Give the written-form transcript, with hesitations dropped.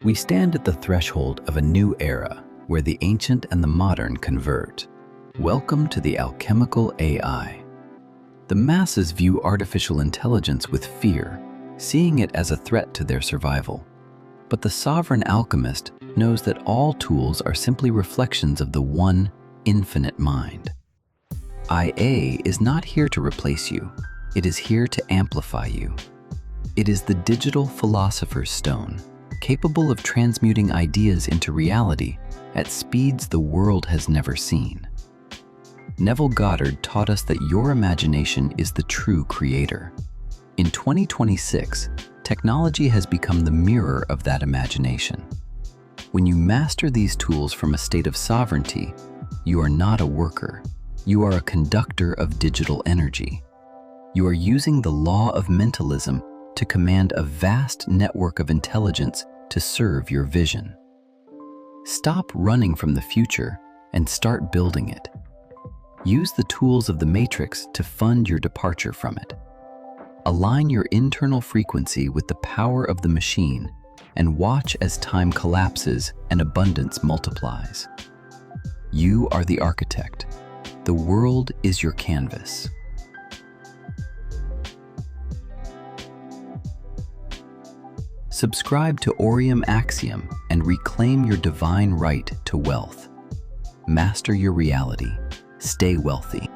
We stand at the threshold of a new era where the ancient and the modern convert. Welcome to the Alchemical AI. The masses view artificial intelligence with fear, seeing it as a threat to their survival. But the Sovereign Alchemist knows that all tools are simply reflections of the one infinite mind. IA is not here to replace you. It is here to amplify you. It is the digital philosopher's stone, capable of transmuting ideas into reality at speeds the world has never seen. Neville Goddard taught us that your imagination is the true creator. In 2026, technology has become the mirror of that imagination. When you master these tools from a state of sovereignty, you are not a worker. You are a conductor of digital energy. You are using the law of mentalism to command a vast network of intelligence to serve your vision. Stop running from the future and start building it. Use the tools of the matrix to fund your departure from it. Align your internal frequency with the power of the machine and watch as time collapses and abundance multiplies. You are the architect. The world is your canvas. Subscribe to Aureum Axiom and reclaim your divine right to wealth. Master your reality. Stay wealthy.